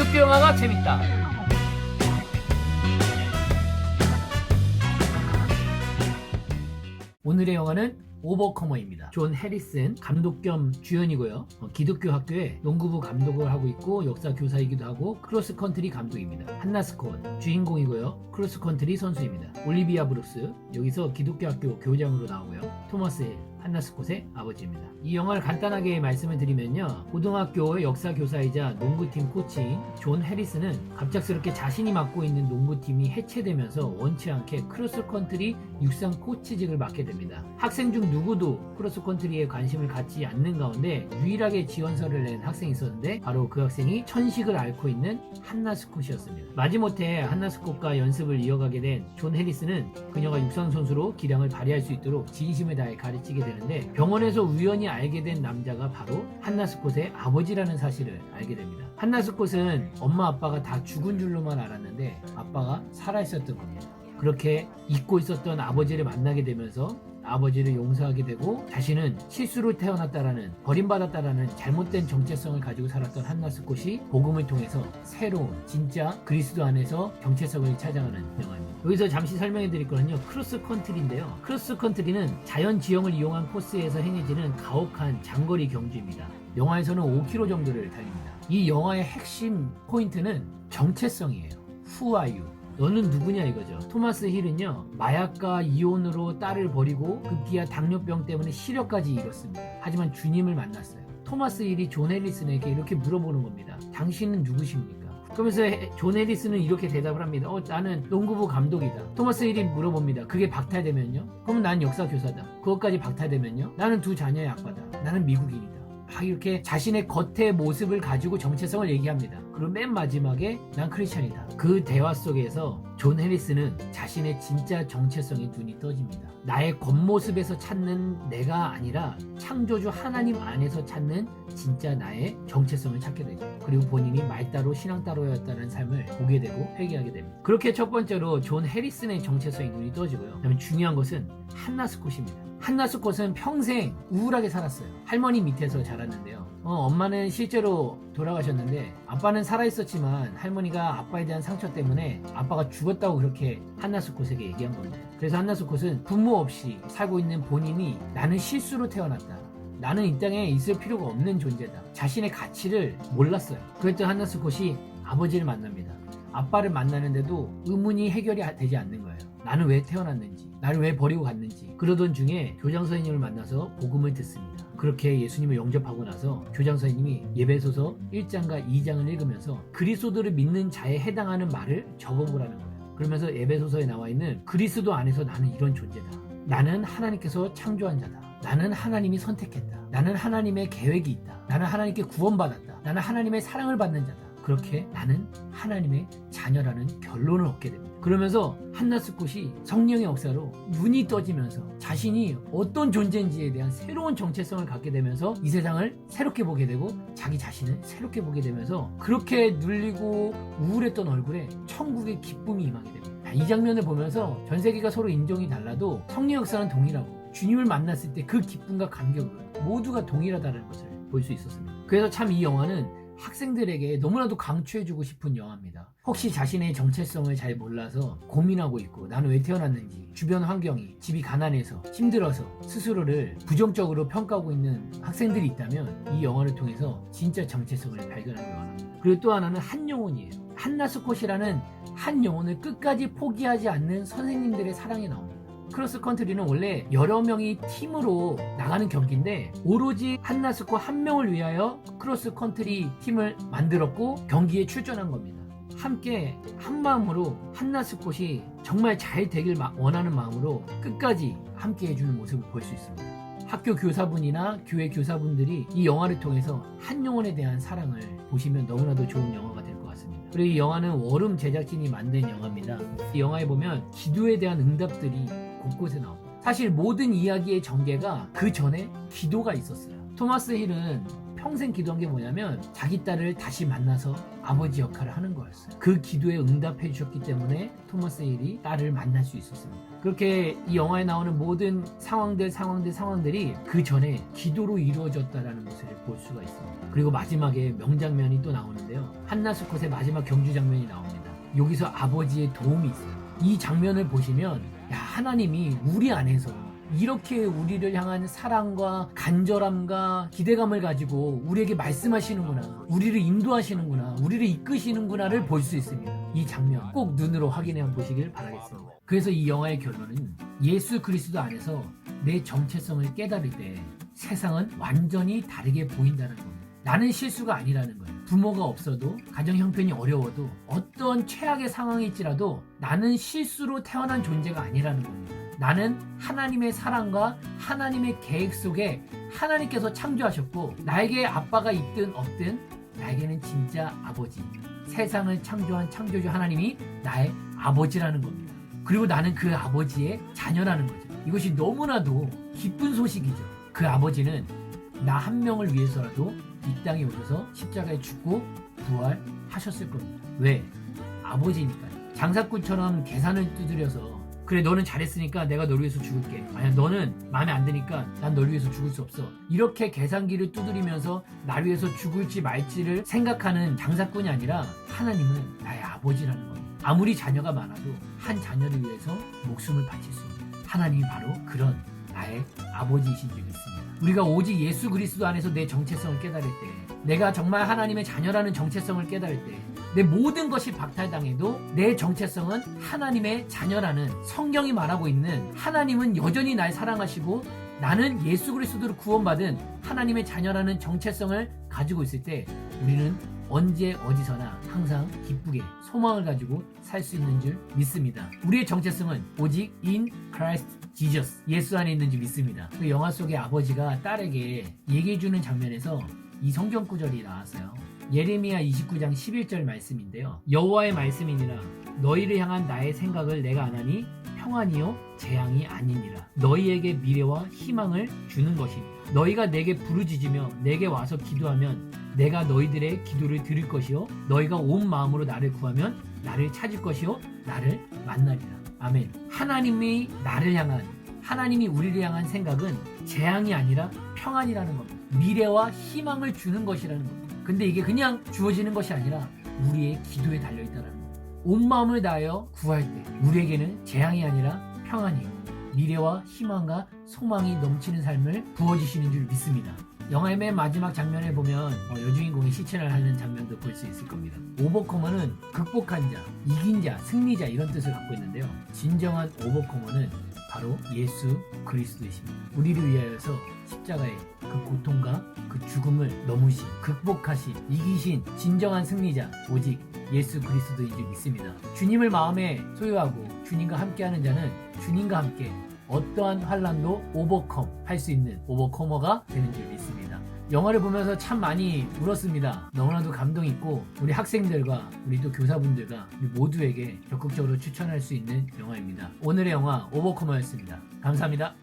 기독교 영화가 재밌다. 오늘의 영화는 오버커머입니다. 존 해리슨 감독 겸 주연이고요. 기독교 학교에 농구부 감독을 하고 있고 역사 교사이기도 하고 크로스컨트리 감독입니다. 한나 스콧 주인공이고요. 크로스컨트리 선수입니다. 올리비아 브룩스 여기서 기독교 학교 교장으로 나오고요. 토머스 힐 한나 스콧의 아버지입니다. 이 영화를 간단하게 말씀을 드리면요. 고등학교 역사 교사이자 농구팀 코치인 존 해리슨은 갑작스럽게 자신이 맡고 있는 농구팀이 해체되면서 원치 않게 크로스컨트리 육상 코치직을 맡게 됩니다. 학생 중 누구도 크로스컨트리에 관심을 갖지 않는 가운데 유일하게 지원서를 낸 학생이 있었는데 바로 그 학생이 천식을 앓고 있는 한나 스콧이었습니다. 마지못해 한나 스콧과 연습을 이어가게 된 존 해리슨은 그녀가 육상 선수로 기량을 발휘할 수 있도록 진심을 다해 가르치게 되는데 병원에서 우연히 알게 된 남자가 바로 한나 스콧의 아버지라는 사실을 알게 됩니다. 한나 스콧은 엄마 아빠가 다 죽은 줄로만 알았는데 아빠가 살아있었던 겁니다. 그렇게 잊고 있었던 아버지를 만나게 되면서 아버지를 용서하게 되고 자신은 실수로 태어났다라는 버림받았다라는 잘못된 정체성을 가지고 살았던 한나 스콧이 복음을 통해서 새로운 진짜 그리스도 안에서 정체성을 찾아가는 영화입니다. 여기서 잠시 설명해 드릴 거는요. 크로스컨트리인데요. 크로스컨트리는 자연 지형을 이용한 코스에서 행해지는 가혹한 장거리 경주입니다. 영화에서는 5km 정도를 달립니다. 이 영화의 핵심 포인트는 정체성이에요. Who are you? 너는 누구냐 이거죠. 토마스 힐은요 마약과 이혼으로 딸을 버리고 급기야 당뇨병 때문에 시력까지 잃었습니다. 하지만 주님을 만났어요. 토마스 힐이 존 해리슨에게 이렇게 물어보는 겁니다. 당신은 누구십니까? 그러면서 존 해리슨은 이렇게 대답을 합니다. 나는 농구부 감독이다. 토마스 힐이 물어봅니다. 그게 박탈되면요? 그럼 난 역사 교사다. 그것까지 박탈되면요? 나는 두 자녀의 아빠다. 나는 미국인이다. 막 이렇게 자신의 겉의 모습을 가지고 정체성을 얘기합니다. 그리고 맨 마지막에 난 크리스찬이다. 그 대화 속에서 존 해리슨은 자신의 진짜 정체성에 눈이 떠집니다. 나의 겉모습에서 찾는 내가 아니라 창조주 하나님 안에서 찾는 진짜 나의 정체성을 찾게 되죠. 그리고 본인이 말따로 신앙따로였다는 삶을 보게 되고 회개하게 됩니다. 그렇게 첫 번째로 존 해리슨의 정체성에 눈이 떠지고요. 그다음에 중요한 것은 한나 스콧입니다. 한나 스콧은 평생 우울하게 살았어요. 할머니 밑에서 자랐는데요. 엄마는 실제로 돌아가셨는데 아빠는 살아있었지만 할머니가 아빠에 대한 상처 때문에 아빠가 죽었다고 그렇게 한나 스콧에게 얘기한 겁니다. 그래서 한나 스콧은 부모 없이 살고 있는 본인이 나는 실수로 태어났다. 나는 이 땅에 있을 필요가 없는 존재다. 자신의 가치를 몰랐어요. 그랬던 한나 스콧이 아버지를 만납니다. 아빠를 만나는데도 의문이 해결이 되지 않는 거예요. 나는 왜 태어났는지, 나를 왜 버리고 갔는지. 그러던 중에 교장 선생님을 만나서 복음을 듣습니다. 그렇게 예수님을 영접하고 나서 교장 선생님이 예배소서 1장과 2장을 읽으면서 그리스도를 믿는 자에 해당하는 말을 적어보라는 거예요. 그러면서 예배소서에 나와 있는 그리스도 안에서 나는 이런 존재다. 나는 하나님께서 창조한 자다. 나는 하나님이 선택했다. 나는 하나님의 계획이 있다. 나는 하나님께 구원받았다. 나는 하나님의 사랑을 받는 자다. 그렇게 나는 하나님의 자녀라는 결론을 얻게 됩니다. 그러면서 한나 스콧이 성령의 역사로 눈이 떠지면서 자신이 어떤 존재인지에 대한 새로운 정체성을 갖게 되면서 이 세상을 새롭게 보게 되고 자기 자신을 새롭게 보게 되면서 그렇게 눌리고 우울했던 얼굴에 천국의 기쁨이 임하게 됩니다. 이 장면을 보면서 전 세계가 서로 인종이 달라도 성령 역사는 동일하고 주님을 만났을 때 그 기쁨과 감격을 모두가 동일하다는 것을 볼 수 있었습니다. 그래서 참 이 영화는 학생들에게 너무나도 강추해주고 싶은 영화입니다. 혹시 자신의 정체성을 잘 몰라서 고민하고 있고 나는 왜 태어났는지 주변 환경이 집이 가난해서 힘들어서 스스로를 부정적으로 평가하고 있는 학생들이 있다면 이 영화를 통해서 진짜 정체성을 발견하기 원합니다. 그리고 또 하나는 한 영혼이에요. 한나 스콧이라는 한 영혼을 끝까지 포기하지 않는 선생님들의 사랑이 나옵니다. 크로스컨트리는 원래 여러 명이 팀으로 나가는 경기인데 오로지 한나 스콧 한 명을 위하여 크로스컨트리 팀을 만들었고 경기에 출전한 겁니다. 함께 한 마음으로 한나 스콧이 정말 잘 되길 원하는 마음으로 끝까지 함께 해주는 모습을 볼 수 있습니다. 학교 교사분이나 교회 교사분들이 이 영화를 통해서 한 영혼에 대한 사랑을 보시면 너무나도 좋은 영화가 될 것 같습니다. 그리고 이 영화는 워룸 제작진이 만든 영화입니다. 이 영화에 보면 기도에 대한 응답들이 곳곳에 나옵니다. 사실 모든 이야기의 전개가 그 전에 기도가 있었어요. 토마스 힐은 평생 기도한 게 뭐냐면 자기 딸을 다시 만나서 아버지 역할을 하는 거였어요. 그 기도에 응답해 주셨기 때문에 토머스 헬이 딸을 만날 수 있었습니다. 그렇게 이 영화에 나오는 모든 상황들이 그 전에 기도로 이루어졌다라는 것을 볼 수가 있습니다. 그리고 마지막에 명장면이 또 나오는데요. 한나 수컷의 마지막 경주 장면이 나옵니다. 여기서 아버지의 도움이 있어요. 이 장면을 보시면 하나님이 우리 안에서 이렇게 우리를 향한 사랑과 간절함과 기대감을 가지고 우리에게 말씀하시는구나, 우리를 인도하시는구나, 우리를 이끄시는구나를 볼 수 있습니다. 이 장면 꼭 눈으로 확인해 보시길 바라겠습니다. 그래서 이 영화의 결론은 예수 그리스도 안에서 내 정체성을 깨달을 때 세상은 완전히 다르게 보인다는 겁니다. 나는 실수가 아니라는 거예요. 부모가 없어도, 가정 형편이 어려워도, 어떤 최악의 상황일지라도 나는 실수로 태어난 존재가 아니라는 겁니다. 나는 하나님의 사랑과 하나님의 계획 속에 하나님께서 창조하셨고, 나에게 아빠가 있든 없든 나에게는 진짜 아버지, 세상을 창조한 창조주 하나님이 나의 아버지라는 겁니다. 그리고 나는 그 아버지의 자녀라는 거죠. 이것이 너무나도 기쁜 소식이죠. 그 아버지는 나 한 명을 위해서라도 이 땅에 오셔서 십자가에 죽고 부활하셨을 겁니다. 왜? 아버지니까요. 장사꾼처럼 계산을 두드려서 그래 너는 잘했으니까 내가 널 위해서 죽을게. 아니야 너는 마음에 안 드니까 난 널 위해서 죽을 수 없어. 이렇게 계산기를 두드리면서 날 위해서 죽을지 말지를 생각하는 장사꾼이 아니라 하나님은 나의 아버지라는 겁니다. 아무리 자녀가 많아도 한 자녀를 위해서 목숨을 바칠 수 있는 하나님이 바로 그런 나의 아버지이신 줄 믿습니다. 우리가 오직 예수 그리스도 안에서 내 정체성을 깨달을 때, 내가 정말 하나님의 자녀라는 정체성을 깨달을 때, 내 모든 것이 박탈당해도 내 정체성은 하나님의 자녀라는, 성경이 말하고 있는 하나님은 여전히 날 사랑하시고 나는 예수 그리스도로 구원받은 하나님의 자녀라는 정체성을 가지고 있을 때 우리는 언제 어디서나 항상 기쁘게 소망을 가지고 살 수 있는 줄 믿습니다. 우리의 정체성은 오직 in Christ Jesus, 예수 안에 있는 줄 믿습니다. 그 영화 속의 아버지가 딸에게 얘기해주는 장면에서 이 성경 구절이 나왔어요. 예레미야 29장 11절 말씀인데요. 여호와의 말씀이니라 너희를 향한 나의 생각을 내가 아나니 평안이요 재앙이 아니니라. 너희에게 미래와 희망을 주는 것이니 너희가 내게 부르짖으며 내게 와서 기도하면 내가 너희들의 기도를 들을 것이요 너희가 온 마음으로 나를 구하면 나를 찾을 것이요 나를 만나리라. 아멘. 하나님이 나를 향한, 하나님이 우리를 향한 생각은 재앙이 아니라 평안이라는 겁니다. 미래와 희망을 주는 것이라는 겁니다. 근데 이게 그냥 주어지는 것이 아니라 우리의 기도에 달려있다는 겁니다. 온 마음을 다하여 구할 때 우리에게는 재앙이 아니라 평안이요 미래와 희망과 소망이 넘치는 삶을 부어주시는 줄 믿습니다. 영화의 맨 마지막 장면에 보면 여주인공이 시체를 하는 장면도 볼 수 있을 겁니다. 오버커머는 극복한 자, 이긴 자, 승리자 이런 뜻을 갖고 있는데요. 진정한 오버커머는 바로 예수 그리스도이십니다. 우리를 위하여서 십자가의 그 고통과 그 죽음을 넘으신, 극복하신, 이기신 진정한 승리자 오직 예수 그리스도인 줄 믿습니다. 주님을 마음에 소유하고 주님과 함께하는 자는 주님과 함께 어떠한 환난도 오버컴 할 수 있는 오버커머가 되는 줄 믿습니다. 영화를 보면서 참 많이 울었습니다. 너무나도 감동 있고 우리 학생들과 우리 또 교사분들과 우리 모두에게 적극적으로 추천할 수 있는 영화입니다. 오늘의 영화 오버커머였습니다. 감사합니다.